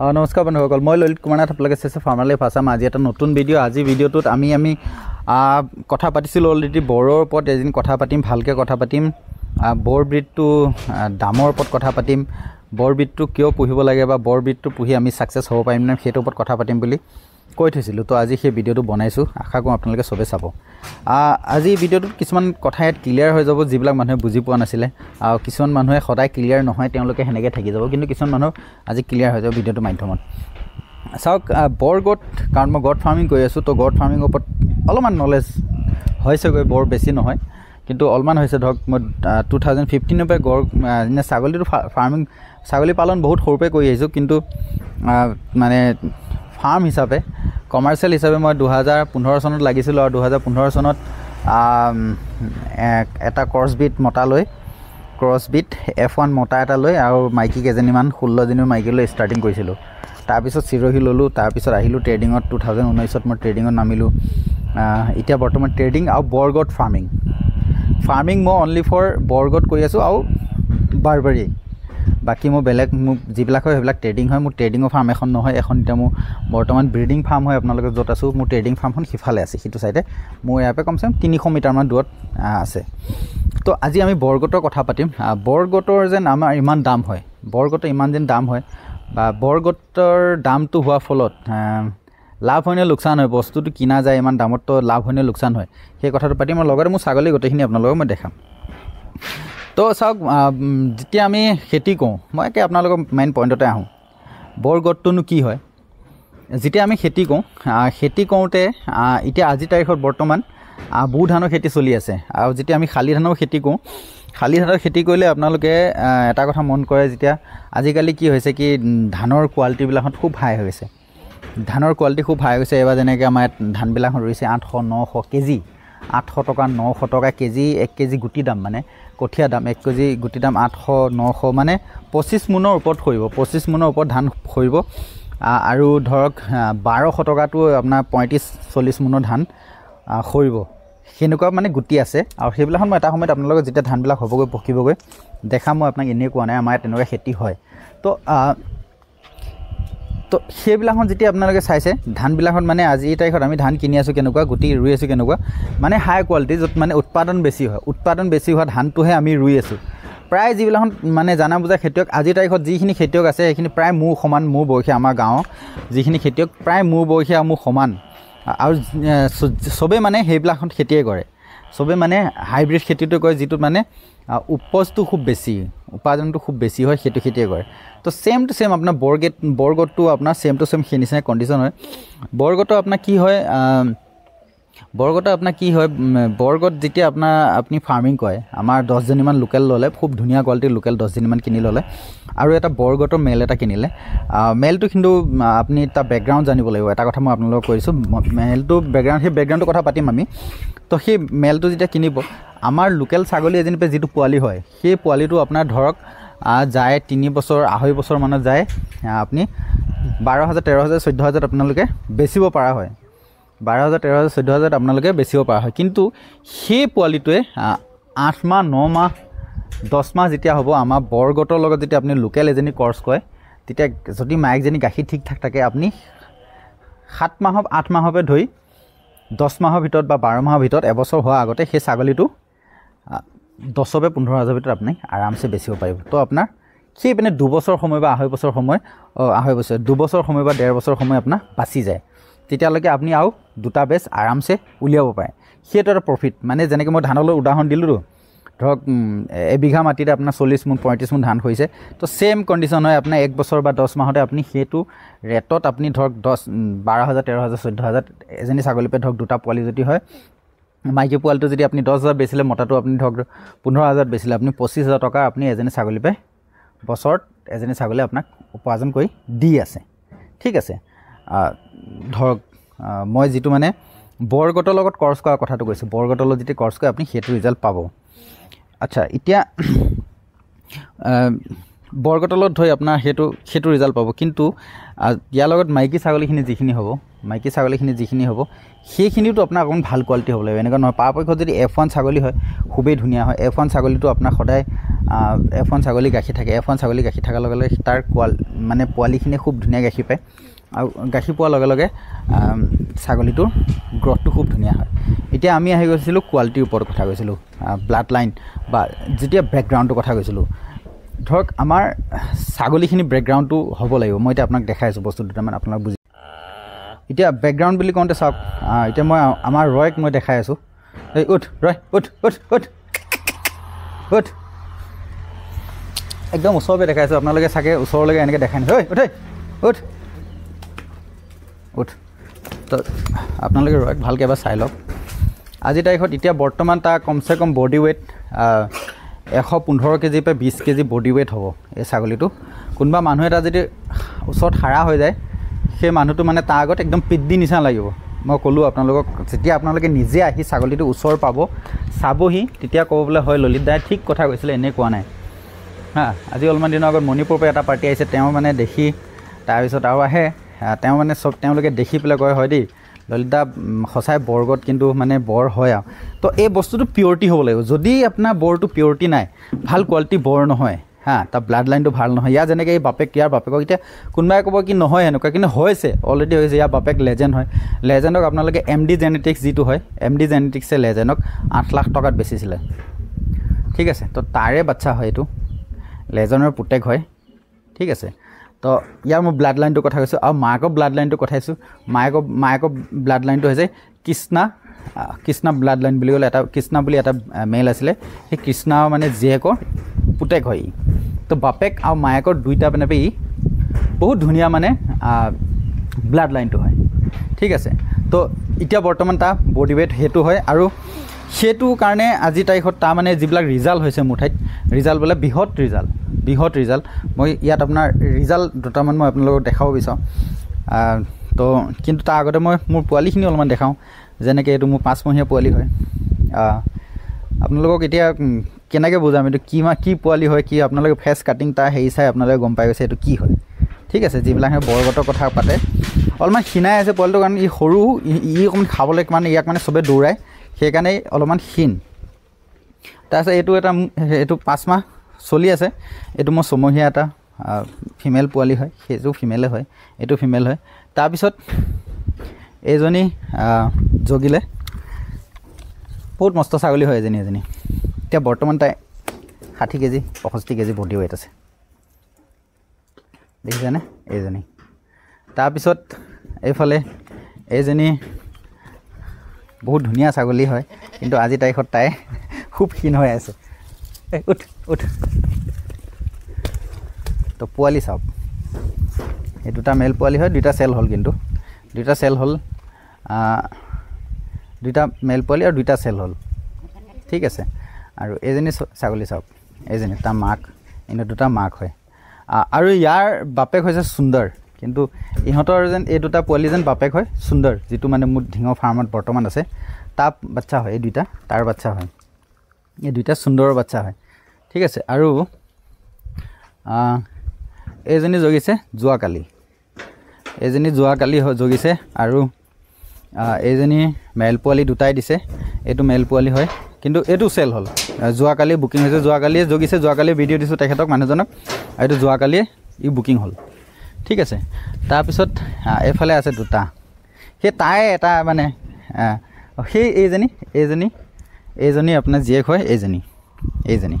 নমস্কাৰ বন্ধুসকল, মই ললিত কুমাৰ নাথ, আপোনালোকে চাইছে ফাৰ্মাৰ লাইফ আছাম। আজি এটা নতুন ভিডিঅ'। আজি ভিডিঅ'টোত আমি কথা পাতিছিলোঁ অলৰেডি বড়োৰ ওপৰত। এদিন কথা পাতিম, ভালকৈ কথা পাতিম। বৰ ব্ৰিডটো দামৰ ওপৰত কথা পাতিম। বৰ ব্ৰিডটো কিয় পুহিব লাগে বা বৰ ব্ৰিডটো পুহি আমি ছাকচেছ হ'ব পাৰিম নে সেইটোৰ ওপৰত কথা পাতিম বুলি কৈ থৈছিলোঁ। তো আজি সেই ভিডিঅ'টো বনাইছোঁ, আশা কৰোঁ আপোনালোকে চবেই চাব। আজি ভিডিঅ'টোত কিছুমান কথা ইয়াত ক্লিয়াৰ হৈ যাব যিবিলাক মানুহে বুজি পোৱা নাছিলে। আৰু কিছুমান মানুহে সদায় ক্লিয়াৰ নহয়, তেওঁলোকে সেনেকৈ থাকি যাব, কিন্তু কিছুমান মানুহ আজি ক্লিয়াৰ হৈ যাব ভিডিঅ'টোৰ মাধ্যমত। চাওক, বৰ গোট, কাৰণ মই গড ফাৰ্মিং কৰি আছোঁ, তো গড ফাৰ্মিঙৰ ওপৰত অলপমান নলেজ হৈছেগৈ, বৰ বেছি নহয় কিন্তু অলপমান হৈছে। ধৰক মই 2015 পৰা ছাগলীটো ফাৰ্মিং, ছাগলী পালন বহুত সৰুৰ পৰাই কৰি আহিছোঁ, কিন্তু মানে ফাৰ্ম হিচাপে, কমাৰ্চিয়েল হিচাপে মই 2015 চনত লাগিছিলোঁ। আৰু 2015 চনত এটা ক্ৰছবিট মতা লৈ, ক্ৰছবিট F1 মতা এটা লৈ আৰু মাইকী কেইজনীমান 16 জনী মাইকী লৈ ষ্টাৰ্টিং কৰিছিলোঁ। তাৰপিছত চিৰহি ল'লোঁ, তাৰপিছত আহিলোঁ ট্ৰেডিঙত। 2019ত মই ট্ৰেডিঙত নামিলোঁ। এতিয়া বৰ্তমান ট্ৰেডিং আৰু বৰগড ফাৰ্মিং মই অনলি ফৰ বৰগড কৰি আছোঁ আৰু বাৰবাৰী। বাকী মোৰ বেলেগ মোক যিবিলাক হয় সেইবিলাক ট্ৰেডিং হয়। মোৰ ট্ৰেডিঙৰ ফাৰ্ম এখন নহয়, এখন এতিয়া মোৰ বৰ্তমান ব্ৰিডিং ফাৰ্ম হয়। আপোনালোকে য'ত আছোঁ, মোৰ ট্ৰেডিং ফাৰ্মখন সিফালে আছে, সিটো চাইডে। মোৰ ইয়াৰ পৰা কমচে কম 300 মিটাৰমান দূৰত আছে। তো আজি আমি বৰগডৰ কথা পাতিম। বৰগডৰ যেন আমাৰ ইমান দাম হয়, বৰগডৰ ইমান যেন দাম হয়, বা বৰগডৰ দামটো হোৱাৰ ফলত লাভ হয় নে লোকচান হয়, বস্তুটো কিনা যায় ইমান দামততো লাভ হয় নে লোকচান হয়, সেই কথাটো পাতিম। আৰু লগতে মোৰ ছাগলী গোটেইখিনি আপোনালোকক মই দেখাম। তো চাওক, যেতিয়া আমি খেতি কৰোঁ, মই একে আপোনালোকৰ মেইন পইণ্টতে আহোঁ। বৰগডটোনো কি হয়? যেতিয়া আমি খেতি কৰোঁ, খেতি কৰোঁতে এতিয়া আজিৰ তাৰিখত বৰ্তমান বু ধানৰ খেতি চলি আছে। আৰু যেতিয়া আমি শালি ধানৰ খেতি কৰোঁ, শালি ধানৰ খেতি কৰিলে আপোনালোকে এটা কথা মন কৰে, যেতিয়া আজিকালি কি হৈছে, কি ধানৰ কোৱালিটিবিলাকত খুব হাই হৈ গৈছে। ধানৰ কোৱালিটি খুব হাই হৈছে। এইবাৰ যেনেকৈ আমাৰ ইয়াত ধানবিলাক ৰুইছে 800-900 কেজি, 800 টকা 900 টকা কেজি, 1 কেজি গুটি দাম, মানে কঠীয়া দাম 1 কেজি গুটি দাম 800-900, মানে 25 মোনৰ ওপৰত সৰিব, 25 মোনৰ ওপৰত ধান সৰিব। আৰু ধৰক 1200 টকাটো আপোনাৰ 35-40 মোনৰ ধান সৰিব। সেনেকুৱা মানে গুটি আছে। আৰু সেইবিলাকত মই এটা সময়ত আপোনালোকক যেতিয়া ধানবিলাক হ'বগৈ, পকিবগৈ, দেখাম। মই আপোনাক এনেই কোৱা নাই, আমাৰ ইয়াত তেনেকুৱা খেতি হয়। তো সেইবিলাকত যেতিয়া আপোনালোকে চাইছে, ধানবিলাকত মানে আজিৰ তাৰিখত আমি ধান কিনি আছোঁ কেনেকুৱা, গুটি ৰুই আছোঁ কেনেকুৱা, মানে হাই কোৱালিটি, য'ত মানে উৎপাদন বেছি হয়। উৎপাদন বেছি হোৱা ধানটোহে আমি ৰুই আছোঁ। প্ৰায় যিবিলাকত মানে জানা বুজা খেতিয়ক, আজিৰ তাৰিখত যিখিনি খেতিয়ক আছে সেইখিনি প্ৰায় মোৰ সমান, মোৰ বয়সীয়া। আমাৰ গাঁৱৰ যিখিনি খেতিয়ক প্ৰায় মোৰ বয়সীয়া, মোৰ সমান। আৰু চবেই মানে সেইবিলাকত খেতিয়ে কৰে, চবেই মানে হাইব্ৰিড খেতিটো কৰে, যিটোত মানে উপজটো খুব বেছি, উপাৰ্জনটো খুব বেছি হয়, সেইটো খেতিয়ে কৰে। তো ছেম টু ছেম আপোনাৰ বৰগডটো আপোনাৰ ছেম টু ছেম সেই নিচিনা কণ্ডিশ্যন হয়। বৰগডটো আপোনাৰ কি হয়, বৰগড যেতিয়া আপুনি ফাৰ্মিং কৰে, আমাৰ 10 জনীমান লোকেল ল'লে, খুব ধুনীয়া কোৱালিটিৰ লোকেল 10 জনীমান কিনি ল'লে, আৰু এটা বৰগডৰ মেল এটা কিনিলে। মেলটো কিন্তু আপুনি তাৰ বেকগ্ৰাউণ্ড জানিব লাগিব। এটা কথা মই আপোনালোকক কৈছোঁ, মেলটো বেকগ্ৰাউণ্ড, সেই বেকগ্ৰাউণ্ডটোৰ কথা পাতিম আমি। তো সেই মেলটো যেতিয়া কিনিব, আমাৰ লোকেল ছাগলী এজনীৰ পৰা যিটো পোৱালি হয়, সেই পোৱালিটো আপোনাৰ ধৰক যায় 3 বছৰ, 2.5 বছৰ মানত যায়, আপুনি 12,000, 13,000, 14,000 আপোনালোকে বেচিব পৰা হয়। 12,000, 13,000, 14,000 আপোনালোকে বেচিব পৰা হয়। কিন্তু সেই পোৱালিটোৱে 8 মাহ, 9 মাহ, 10 মাহ যেতিয়া হ'ব, আমাৰ বৰগডৰ লগত যেতিয়া আপুনি লোকেল এজনী ক্ৰছ কৰে, তেতিয়া যদি মাইকজনী গাখীৰ ঠিক ঠাক থাকে, আপুনি 7 মাহৰ, 8 মাহৰ পৰা ধৰি 10 মাহৰ ভিতৰত বা 12 মাহৰ ভিতৰত, এবছৰ হোৱাৰ আগতে সেই ছাগলীটো 10,000 পৰা 15,000 ভিতৰত আপুনি আৰামছে বেচিব পাৰিব। তো আপোনাৰ সেই পিনে 2 বছৰ সময় বা 2.5 বছৰ সময়, 2 বছৰ সময় বা 1.5 বছৰ সময় আপোনাৰ বাচি যায়। তেতিয়ালৈকে আপুনি আৰু 2টা বেচ আৰামছে উলিয়াব পাৰে। সেইটো এটা প্ৰফিট। মানে যেনেকৈ মই ধানলৈ উদাহৰণ দিলোঁ, ধৰক এবিঘা মাটিতে আপোনাৰ 40 মোন 35 মোন ধান হৈছে। তো ছেম কণ্ডিশ্যন হয়, আপোনাৰ 1 বছৰ বা 10 মাহতে আপুনি সেইটো ৰেটত আপুনি ধৰক 12,000, 13,000, 14,000 এজনী ছাগলীৰ পৰা ধৰক 2টা পোৱালি যদি হয়, মাইকী পোৱালিটো যদি আপুনি 10,000 বেচিলে, মতাটো আপুনি ধৰক 15,000 বেচিলে, আপুনি 25,000 টকা আপুনি এজনী ছাগলীৰ পৰা বছৰত এজনী ছাগলী আপোনাক উপাৰ্জন কৰি দি আছে। ঠিক আছে, ধৰক মই যিটো মানে বৰগডৰ লগত ক্ৰছ কৰাৰ কথাটো কৈছোঁ, বৰগডৰ লগত যেতিয়া ক্ৰছ কৰে আপুনি সেইটো ৰিজাল্ট পাব। আচ্ছা, এতিয়া বৰগডৰ লগত ধৰি আপোনাৰ সেইটো ৰিজাল্ট পাব। কিন্তু ইয়াৰ লগত মাইকী ছাগলীখিনি যিখিনি হ'ব, মাইকী ছাগলীখিনি যিখিনি হ'ব সেইখিনিতো আপোনাৰ অকণমান ভাল কোৱালিটি হ'ব লাগিব এনেকুৱা নহয় পৰাপক্ষত যদি F1 ছাগলী হয় খুবেই ধুনীয়া হয় F1 ছাগলীটো আপোনাৰ সদায় F1 ছাগলী গাখীৰ থাকে F1 ছাগলী গাখীৰ থকাৰ লগে লগে তাৰ মানে পোৱালিখিনি খুব ধুনীয়া গাখীৰ পায় আৰু গাখীৰ পোৱাৰ লগে লগে ছাগলীটোৰ গ্ৰথটো খুব ধুনীয়া হয় এতিয়া আমি আহি গৈছিলোঁ কোৱালিটিৰ ওপৰত কথা কৈছিলোঁ ব্লাড লাইন বা যেতিয়া বেকগ্ৰাউণ্ডটোৰ কথা কৈছিলোঁ ধৰক আমাৰ ছাগলীখিনি বেকগ্ৰাউণ্ডটো হ'ব লাগিব মই এতিয়া আপোনাক দেখাই আছোঁ বস্তু দুটামান আপোনাক বুজি এতিয়া বেকগ্ৰাউণ্ড বুলি কওঁতে চাওক এতিয়া মই আমাৰ ৰয়ক মই দেখাই আছোঁ এই উঠ ৰয় উঠ উঠ উঠ উঠ একদম ওচৰতে দেখাই আছোঁ আপোনালোকে চাগে ওচৰলৈকে এনেকৈ দেখাই নাই উঠ উঠ উঠ তো আপোনালোকে ৰয়ক ভালকৈ এবাৰ চাই লওক আজিৰ তাৰিখত এতিয়া বৰ্তমান তাৰ কমচে কম বডি ৱেইট 115 কেজি পৰা 20 কেজি বডি ৱেইট হ'ব এই ছাগলীটো কোনোবা মানুহ এটা যদি ওচৰত হাৰা হৈ যায় সেই মানুহটো মানে তাৰ আগত একদম পিদ্দি নিচিনা লাগিব মই ক'লোঁ আপোনালোকক যেতিয়া আপোনালোকে নিজে আহি ছাগলীটো ওচৰ পাব চাবহি তেতিয়া ক'ব বোলে হয় ললিত দাই ঠিক কথা কৈছিলে এনেই কোৱা নাই আজি অলপমান দিনৰ আগত মণিপুৰৰ পৰা এটা পাৰ্টি আহিছে তেওঁ মানে দেখি তাৰপিছত আৰু আহে তেওঁ মানে চব তেওঁলোকে দেখি পেলাই কয় হয় দেই ললিত দা সঁচাই বৰগত কিন্তু মানে বৰ হয় আৰু তো এই বস্তুটো পিয়ৰিটি হ'ব লাগিব যদি আপোনাৰ বৰটো পিয়ৰিটি নাই ভাল কোৱালিটি বৰ নহয় তাৰ ব্লাড লাইনটো ভাল নহয় ইয়াৰ যেনেকৈ এই ইয়াৰ বাপেকক এতিয়া কোনোবাই ক'ব কি নহয় এনেকুৱা কিন্তু হৈছে অলৰেডি হৈছে ইয়াৰ বাপেক লেজেণ্ড হয় লেজেণ্ডক আপোনালোকে MD জেনেটিক্স যিটো হয় MD জেনেটিক্সে লেজেণ্ডক 8 লাখ টকাত বেচিছিলে ঠিক আছে তো তাৰে বাচ্চা হয় এইটো লেজেণ্ডৰ পুতেক হয় ঠিক আছে তো ইয়াৰ মই ব্লাড লাইনটোৰ কথা কৈছোঁ আৰু মাকৰ ব্লাড লাইনটো কথাইছোঁ মাকৰ ব্লাড লাইনটো হৈছে কৃষ্ণা ব্লাড লাইন বুলি ক'লে এটা কৃষ্ণা বুলি এটা মেল আছিলে সেই কৃষ্ণা মানে জীয়েকৰ পুতেক হয় তো বাপেক আৰু মায়েকৰ দুইটা মানে ই বহুত ধুনীয়া মানে ব্লাড লাইনটো হয় ঠিক আছে তো এতিয়া বৰ্তমান তাৰ বডি ৱেইট সেইটো হয় আৰু সেইটো কাৰণে আজি তাৰিখত তাৰ মানে যিবিলাক ৰিজাল্ট হৈছে মোৰ ঠাইত ৰিজাল্ট বোলে বৃহৎ ৰিজাল্ট মই ইয়াত আপোনাৰ ৰিজাল্ট দুটামান মই আপোনালোকক দেখাব বিচাৰোঁ তো কিন্তু তাৰ আগতে মই মোৰ পোৱালিখিনি অলপমান দেখাওঁ যেনেকৈ এইটো মোৰ 5 মহীয়া পোৱালি হয় আপোনালোকক এতিয়া কেনেকৈ বুজাম এইটো কি পোৱালি হয় কি আপোনালোকে ফেচ কাটিং তাৰ হেৰি চাই আপোনালোকে গম পাই গৈছে এইটো কি হয় ঠিক আছে যিবিলাক বৰগতৰ কথা পাতে অলপমান ক্ষীণাই আছে পোৱালিটোৰ কাৰণে ই সৰু ই অকণমান খাবলৈ মানে ইয়াক মানে চবে দৌৰাই সেইকাৰণে অলপমান ক্ষীণ তাৰপিছত এইটো 5 মাহ চলি আছে এইটো মোৰ 6 মহীয়া এটা ফিমেল পোৱালি হয় সেইটো ফিমেলে হয় এইটো ফিমেল হয় তাৰপিছত এইজনী জগিলে বহুত মস্ত ছাগলী হয় এজনী এতিয়া বৰ্তমান তাই 60 কেজি 65 কেজি বডি ৱেইট আছে দেখিছেনে এইজনী তাৰপিছত এইফালে এইজনী বহুত ধুনীয়া ছাগলী হয় কিন্তু আজি তাৰিখত তাই খুব ক্ষীণ হৈ আছে উঠ তো পোৱালি চাওক এই দুটা মেল পোৱালি হয় দুটা চেল হ'ল কিন্তু দুটা চেল হ'ল দুটা মেল পোৱালি আৰু দুটা চেল হ'ল ঠিক আছে আৰু এইজনী ছাগলী চাওক এইজনী তাৰ মাক এনে দুটা মাক হয় আৰু ইয়াৰ বাপেক হৈছে সুন্দৰ কিন্তু ইহঁতৰ যেন এই দুটা পোৱালি যেন বাপেক হয় সুন্দৰ যিটো মানে মোৰ ঢিঙৰ ফাৰ্মত বৰ্তমান আছে তাৰ বাচ্চা হয় এই দুটা তাৰ বাচ্চা হয় এই দুটা সুন্দৰৰ বাচ্চা হয় ঠিক আছে আৰু এইজনী জগিছে যোৱাকালি জগিছে আৰু এইজনী মেল পোৱালি দুটাই দিছে এইটো মেল পোৱালি হয় কিন্তু এইটো চেল হ'ল যোৱাকালি বুকিং হৈছে যোৱাকালিয়ে জগিছে যোৱাকালি ভিডিঅ' দিছোঁ তেখেতক মানুহজনক এইটো যোৱাকালিয়ে ই বুকিং হ'ল ঠিক আছে তাৰপিছত এইফালে আছে দুটা সেই তাই এটা মানে সেই এইজনী আপোনাৰ জীয়েক হয় এইজনী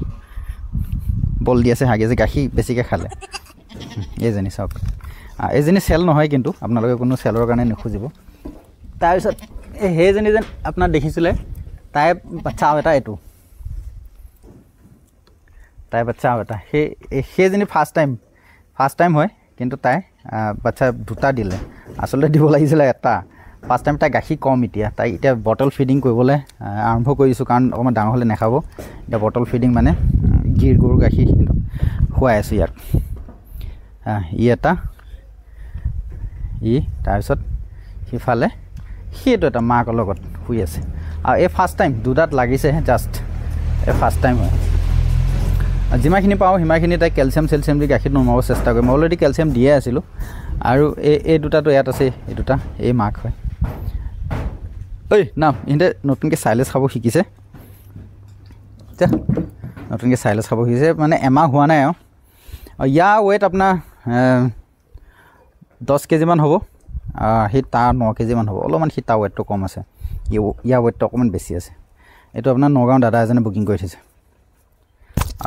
বল দি আছে হাগি আছে গাখীৰ বেছিকৈ খালে এইজনী চাওক এইজনী চেল নহয় কিন্তু আপোনালোকে কোনো চেলৰ কাৰণে নুখুজিব তাৰপিছত সেইজনী যেন আপোনাৰ দেখিছিলে তাই বাচ্চা আৰু এটা এইটো তাই বাচ্চা আৰু এটা সেইজনী ফাৰ্ষ্ট টাইম হয় কিন্তু তাই বাচ্চা দুটা দিলে আচলতে দিব লাগিছিলে এটা ফাৰ্ষ্ট টাইম তাই গাখীৰ কম তাই এতিয়া বটল ফিডিং কৰিবলৈ আৰম্ভ কৰিছোঁ কাৰণ অকণমান ডাঙৰ হ'লে নাখাব এতিয়া বটল ফিডিং মানে গৰুৰ গাখীৰ কিন্তু খুৱাই আছোঁ ইয়াক ই এটা তাৰপিছত সিফালে সেইটো এটা মাকৰ লগত শুই আছে আৰু এই ফাৰ্ষ্ট টাইম দুটাত লাগিছেহে জাষ্ট এই ফাৰ্ষ্ট টাইম হয় যিমানখিনি পাওঁ সিমানখিনি তাই কেলছিয়াম দি গাখীৰ নমাব চেষ্টা কৰিম মই অলৰেডি কেলছিয়াম দিয়ে আছিলোঁ আৰু এই দুটাটো ইয়াত আছে এই দুটা এই মাক হয় ঐ নাম ইহঁতে নতুনকৈ চাইলেছ খাব শিকিছে নতুনকৈ চাইলেছ খাব শিকিছে মানে এমাহ হোৱা নাই আৰু ইয়াৰ ৱেইট আপোনাৰ 10 কেজিমান হ'ব সেই তাৰ 9 কেজিমান হ'ব অলপমান সি তাৰ ৱেইটটো কম আছে ইয়াৰ ৱেইটটো অকণমান বেছি আছে এইটো আপোনাৰ নগাঁও দাদা এজনে বুকিং কৰি থৈছে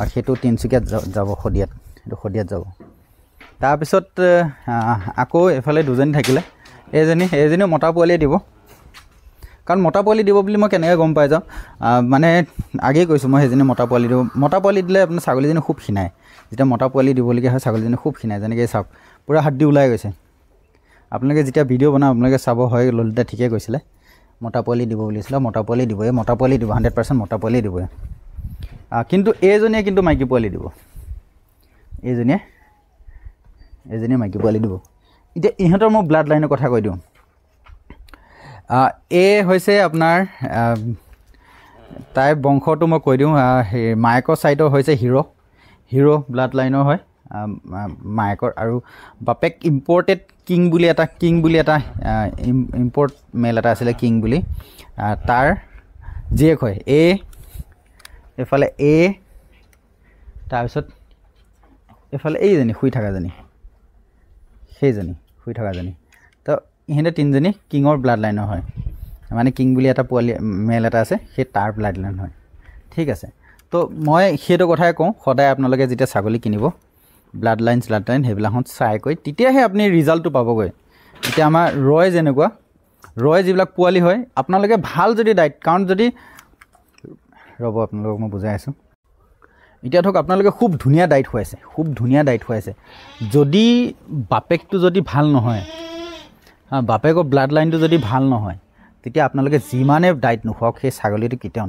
আৰু সেইটো তিনিচুকীয়াত যাব শদিয়াত সেইটো শদিয়াত যাব তাৰপিছত আকৌ এফালে দুজনী থাকিলে এইজনীও মতা পোৱালিয়ে দিব কাৰণ মতা পোৱালি দিব বুলি মই কেনেকৈ গম পাই যাওঁ মানে আগেই কৈছোঁ মই সেইজনী মতা পোৱালি দিব মতা পোৱালি দিলে আপোনাৰ ছাগলীজনী খুব খিনায় যেতিয়া মতা পোৱালি দিবলগীয়া হয় ছাগলীজনী খুব খিনায় যেনেকৈ চাওক পূৰা হাদ্দি ওলাই গৈছে আপোনালোকে যেতিয়া ভিডিঅ' বনাওঁ আপোনালোকে চাব হয় ললিতা ঠিকে কৈছিলে মতা পোৱালি দিব বুলিছিলে মতা পোৱালি দিব 100% মতা পোৱালি দিব কিন্তু এইজনীয়ে কিন্তু মাইকী পোৱালি দিব এইজনীয়ে মাইকী পোৱালি দিব এতিয়া ইহঁতৰ মই ব্লাড লাইনৰ কথা কৈ দিওঁ এই হৈছে আপোনাৰ তাইৰ বংশটো মই কৈ দিওঁ মায়েকৰ ছাইডৰ হৈছে হিৰ' ব্লাড লাইনৰ হয় মায়েকৰ আৰু বাপেক ইম্পৰ্টেড কিং বুলি এটা ইম্পৰ্ট মেল এটা আছিলে কিং বুলি তাৰ জীয়েক হয় এফালে তাৰপিছত এফালে এইজনী শুই থকাজনী তো ইহঁতে তিনিজনী কিঙৰ ব্লাড লাইনৰ হয় মানে কিং বুলি এটা পোৱালি মেল এটা আছে সেই তাৰ ব্লাড লাইন হয় ঠিক আছে তো মই সেইটো কথাই কওঁ সদায় আপোনালোকে যেতিয়া ছাগলী কিনিব ব্লাড লাইন সেইবিলাকত চাই কৰি তেতিয়াহে আপুনি ৰিজাল্টটো পাবগৈ এতিয়া আমাৰ ৰয় যিবিলাক পোৱালি হয় আপোনালোকে ভাল যদি ডাইট কাৰণ যদি ৰ'ব আপোনালোকক মই বুজাই আছোঁ এতিয়া ধৰক আপোনালোকে খুব ধুনীয়া ডাইট খুৱাইছে যদি বাপেকটো যদি ভাল নহয় বাপেকৰ ব্লাড লাইনটো যদি ভাল নহয় তেতিয়া আপোনালোকে যিমানে ডাইট নোখোৱাওক সেই ছাগলীটো কেতিয়াও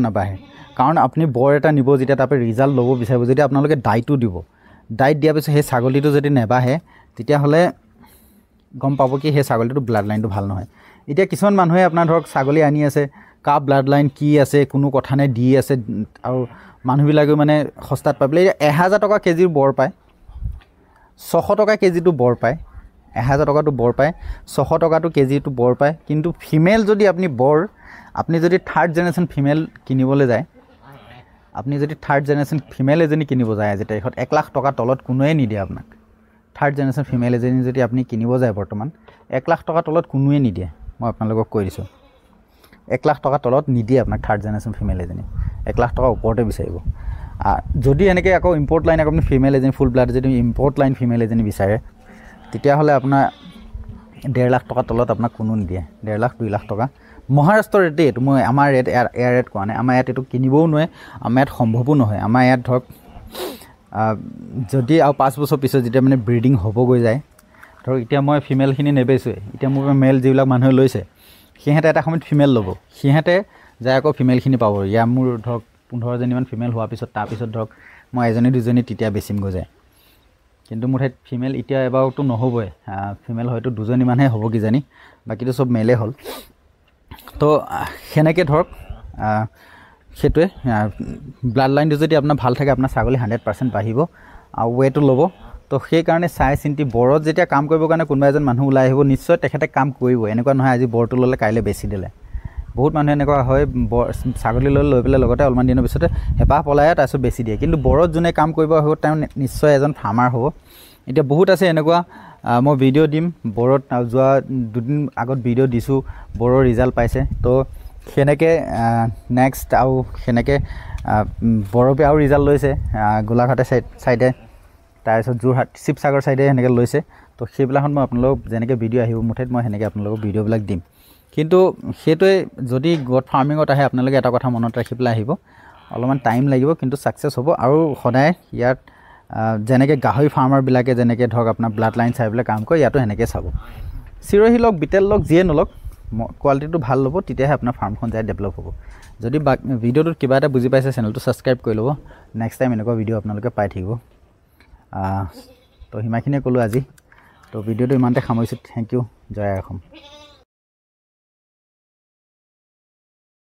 নাবাঢ়ে কাৰণ আপুনি বৰ এটা নিব যেতিয়া তাৰপৰা ৰিজাল্ট ল'ব বিচাৰিব যদি আপোনালোকে ডাইটো দিব ডাইট দিয়াৰ পিছত সেই ছাগলীটো যদি নেবাঢ়ে তেতিয়াহ'লে গম পাব কি সেই ছাগলীটো ব্লাড লাইনটো ভাল নহয় এতিয়া কিছুমান মানুহে আপোনাৰ ধৰক ছাগলী আনি আছে কাৰ ব্লাড লাইন কি আছে কোনো কথা নাই দি আছে আৰু মানুহবিলাকেও মানে সস্তাত পাই পেলাই 1000 টকা কেজিৰ বৰ পায় 600 টকা কেজিটো বৰ পায় 1000 টকাটো বৰ পায় 600 টকাটো কেজিটো বৰ পায় কিন্তু ফিমেল যদি আপুনি যদি থাৰ্ড জেনেৰেশ্যন ফিমেল কিনিবলৈ যায় আপুনি যদি থাৰ্ড জেনেৰেশ্যন ফিমেল এজনী কিনিব যায় আজি তাৰিখত 1 লাখ টকা তলত কোনোৱে নিদিয়ে আপোনাক থাৰ্ড জেনেৰেশ্যন ফিমেল এজনী যদি আপুনি কিনিব যায় বৰ্তমান 1 লাখ টকা তলত কোনোৱে নিদিয়ে মই আপোনালোকক কৈ দিছোঁ 1 লাখ টকা তলত নিদিয়ে আপোনাক থাৰ্ড জেনেৰেশ্যন ফিমেল এজনী 1 লাখ টকা ওপৰতে বিচাৰিব যদি এনেকৈ আকৌ ইম্পৰ্ট লাইন আপুনি ফিমেল এজনী ফুল ব্লাড যদি ইম্পৰ্ট লাইন ফিমেল এজনী বিচাৰে তেতিয়াহ'লে আপোনাৰ 1.5 লাখ টকা তলত আপোনাক কোনো নিদিয়ে 1.5 লাখ 2 লাখ টকা মহাৰাষ্ট্ৰৰ ৰেটে এইটো মই আমাৰ এয়াৰ ৰেট কোৱা নাই আমাৰ ইয়াত এইটো কিনিবও নোৱাৰে আমাৰ ইয়াত সম্ভৱো নহয় আমাৰ ইয়াত ধৰক যদি আৰু 5 বছৰ পিছত যেতিয়া মানে ব্ৰিডিং হ'বগৈ যায় ধৰক এতিয়া মই ফিমেলখিনি নেবেচোৱে এতিয়া মোৰ মেল যিবিলাক মানুহে লৈছে সিহঁতে এটা সময়ত ফিমেল ল'ব সিহঁতে যায় আকৌ ফিমেলখিনি পাব ইয়াৰ মোৰ ধৰক 15জনীমান ফিমেল হোৱাৰ পিছত তাৰপিছত ধৰক মই এজনী দুজনী তেতিয়া বেচিমগৈ যায় কিন্তু মোৰ ঠাইত ফিমেল এতিয়া এবাৰতো নহ'বই ফিমেল হয়তো 2জনীমানহে হ'ব কিজানি বাকীটো চব মেলে হ'ল তো সেনেকৈ ধৰক সেইটোৱে ব্লাড লাইনটো যদি আপোনাৰ ভাল থাকে আপোনাৰ ছাগলী 100% বাঢ়িব আৰু ৱেটো ল'ব তো সেইকাৰণে চাই চিন্তি বৰত যেতিয়া কাম কৰিবৰ কাৰণে কোনোবা এজন মানুহ ওলাই আহিব নিশ্চয় তেখেতে কাম কৰিব এনেকুৱা নহয় আজি বৰটো ল'লে কাইলৈ বেছি দিলে বহুত মানুহে এনেকুৱা হয় ছাগলী লৈ পেলাই লগতে অলপমান দিনৰ পিছতে হেঁপাহ পলাই তাৰপিছত বেছি দিয়ে কিন্তু বৰত যোনে কাম কৰিব আহিব তেওঁ নিশ্চয় এজন ফাৰ্মাৰ হ'ব এতিয়া বহুত আছে এনেকুৱা মই ভিডিঅ' দিম বৰত যোৱা 2 দিন আগত ভিডিঅ' দিছোঁ বৰৰ ৰিজাল্ট পাইছে তো সেনেকৈ নেক্সট আৰু সেনেকৈ বৰপে আৰু ৰিজাল্ট লৈছে গোলাঘাটে চাইডে তাৰপিছত যোৰহাট শিৱসাগৰ চাইডে সেনেকৈ লৈছে তো সেইবিলাকত মই আপোনালোকক যেনেকৈ ভিডিঅ' আহিব মুঠত মই সেনেকৈ আপোনালোকক ভিডিঅ'বিলাক দিম কিন্তু সেইটোৱে যদি গট ফাৰ্মিঙত আহে আপোনালোকে এটা কথা মনত ৰাখি পেলাই আহিব অলপমান টাইম লাগিব কিন্তু ছাকচেছ হ'ব আৰু সদায় ইয়াত যেনেকৈ গাহৰি ফাৰ্মাৰবিলাকে যেনেকৈ ধৰক আপোনাৰ ব্লাড লাইন চাই পেলাই কাম কৰে ইয়াতো সেনেকৈ চাব চিৰহি লওক বিটেল লওক যিয়ে নলওক কোৱালিটিটো ভাল ল'ব তেতিয়াহে আপোনাৰ ফাৰ্মখন যায় ডেভেলপ হ'ব যদি ভিডিঅ'টোত কিবা এটা বুজি পাইছে চেনেলটো ছাবস্ক্ৰাইব কৰি ল'ব নেক্সট টাইম এনেকুৱা ভিডিঅ' আপোনালোকে পাই থাকিব তো সিমানখিনিয়ে ক'লোঁ আজি তো ভিডিঅ'টো ইমানতে সামৰিছোঁ থেংক ইউ জয় অসম